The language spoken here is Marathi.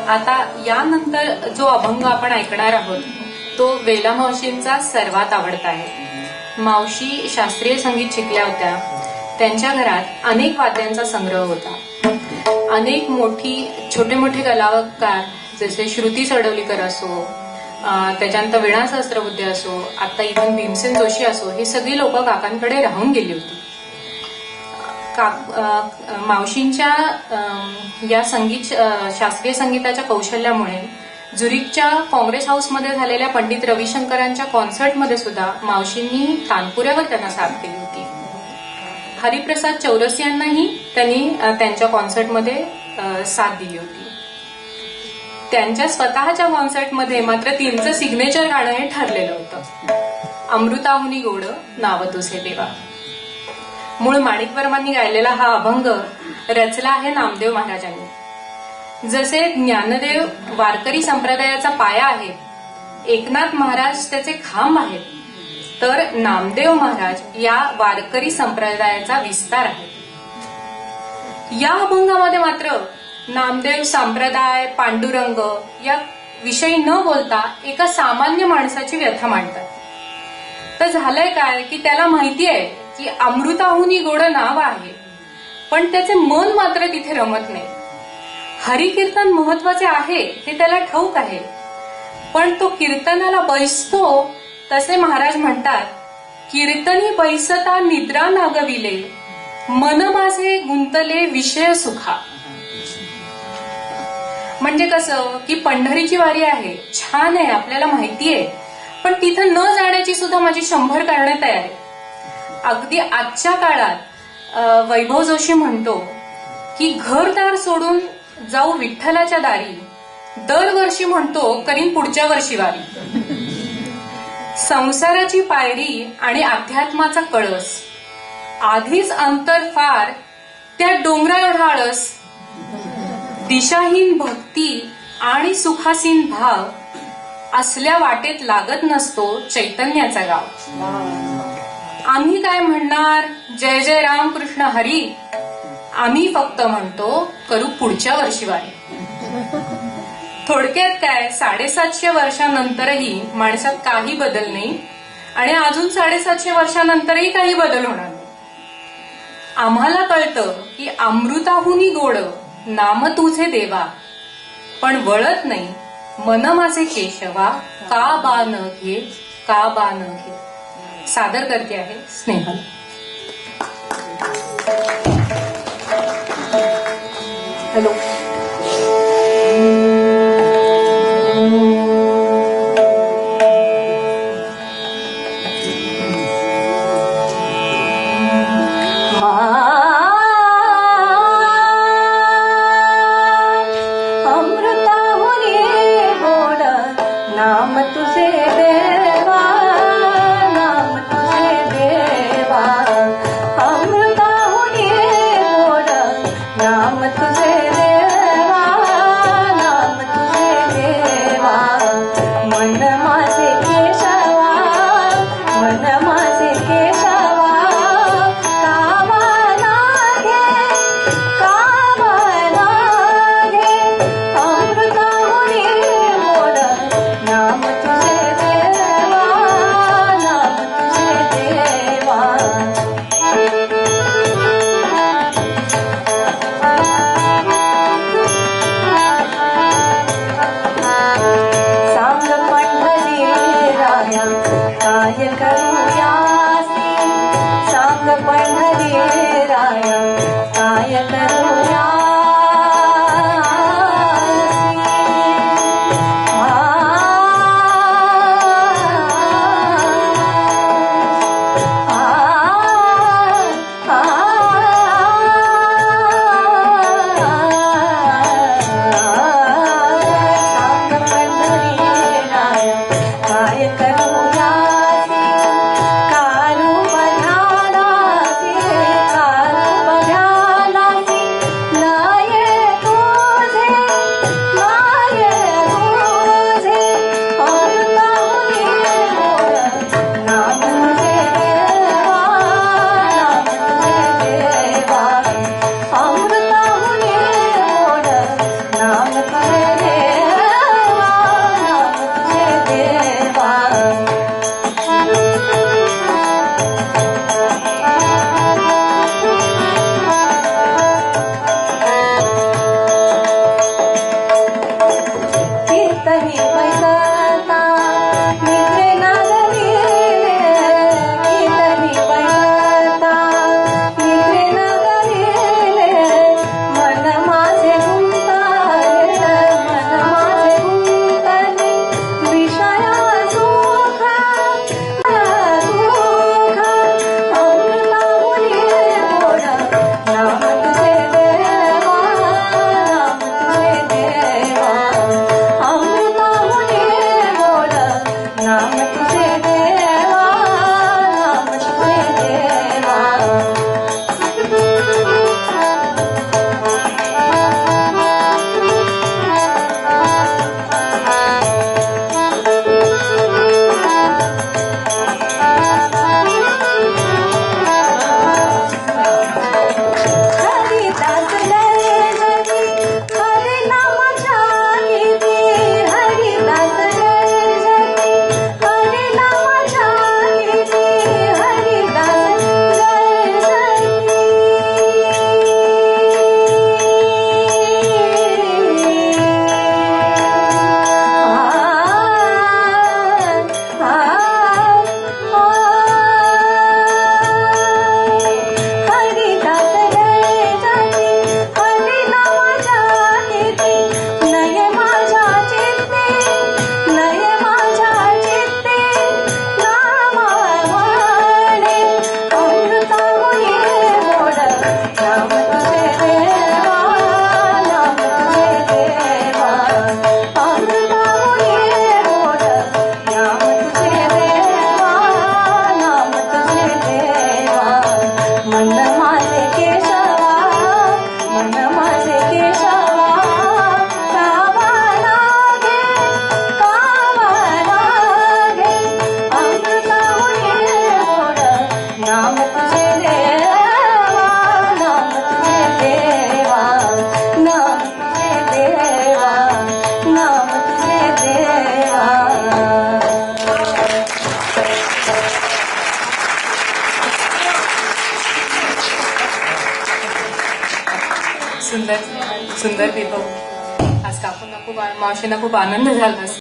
आता यानंतर जो अभंग आपण ऐकणार आहोत तो वेला मावशींचा सर्वात आवडता आहे। मावशी शास्त्रीय संगीत शिकल्या होत्या। त्यांच्या घरात अनेक वाद्यांचा संग्रह होता। अनेक छोटे मोठे कलाकार जसे श्रुती सडवलीकर असो, त्याच्यानंतर वीणा सहस्त्रबुद्धे असो, आता इव्हन भीमसेन जोशी असो, हे सगळी लोक काकांकडे राहून गेली होती। मावशींच्या या शास्त्रीय संगीताच्या कौशल्यामुळे झुरिकच्या काँग्रेस हाऊसमध्ये झालेल्या पंडित रविशंकरांच्या कॉन्सर्टमध्ये सुद्धा मावशींनी तानपुऱ्यावर त्यांना साथ केली होती। हरिप्रसाद चौरसियांनाही त्यांनी त्यांच्या कॉन्सर्टमध्ये साथ दिली होती। त्यांच्या स्वतःच्या कॉन्सर्टमध्ये मात्र त्यांचं सिग्नेचर गाणं हे ठरलेलं होतं, अमृताहुनी गोड नाव तुझे देवा। मूळ माणिक वर्मांनी गायलेला हा अभंग रचला आहे नामदेव महाराजांनी। जसे ज्ञानदेव वारकरी संप्रदायाचा पाया आहेत, एकनाथ महाराज त्याचे खांब आहेत, तर नामदेव महाराज या वारकरी संप्रदायाचा विस्तार आहे। या अभंगामध्ये मात्र नामदेव संप्रदाय, पांडुरंग या विषयी न बोलता एका सामान्य माणसाची व्यथा मांडतात। तर झालंय काय की त्याला माहिती आहे की अमृताहुनी गोड नाव आहे, पण त्याचे मन मात्र तिथे रमत नाही। हरिकीर्तन महत्वाचे आहे हे त्याला ठाऊक आहे, पण तो कीर्तनाला बैसतो तसे महाराज म्हणतात, कीर्तनी बैसता निद्रा नागविले, मन माझे गुंतले विषय सुखा। म्हणजे कसं की पंढरीची वारी आहे, छान आहे, आपल्याला माहिती आहे, पण तिथं न जाण्याची सुद्धा माझी 100 कारणे तयार आहे। अगदी आजच्या काळात वैभव जोशी म्हणतो की घरदार सोडून जाऊ विठ्ठलाच्या दारी, दरवर्षी म्हणतो करीन पुढच्या वर्षी वारी। संसाराची पायरी आणि अध्यात्माचा कळस, आधीच अंतर फार त्या डोंगरा एवढा आळस, दिशाहीन भक्ती आणि सुखासीन भाव असल्या वाटेत लागत नसतो चैतन्याचा गाव। आम्ही काय म्हणणार जय जय राम कृष्ण हरी, आम्ही फक्त म्हणतो करू पुढच्या वर्षी वारी। थोडक्यात काय, 750 वर्षानंतरही माणसात काही बदल नाही आणि अजून 750 वर्षानंतरही काही बदल होणार नाही। आम्हाला कळतं की अमृताहुनी गोड नाम तुझे देवा, पण वळत नाही मन माझे केशवा, का बा न घे, का बा न घे। सादर करते आहे स्नेहल। हॅलो। अमृताहुनी गोड नाम तुझे देवा, नाम तुझे देवा, अमृताहुनी गोड नाम तुझे देवा। नाम तुझे देवा, नाम तुझे देवा, नाम तुझे देवा, नाम तुझे देवा. सुंदर सुंदर विभव. आज काकूंना खूप मावशींना खूप आनंद झाला.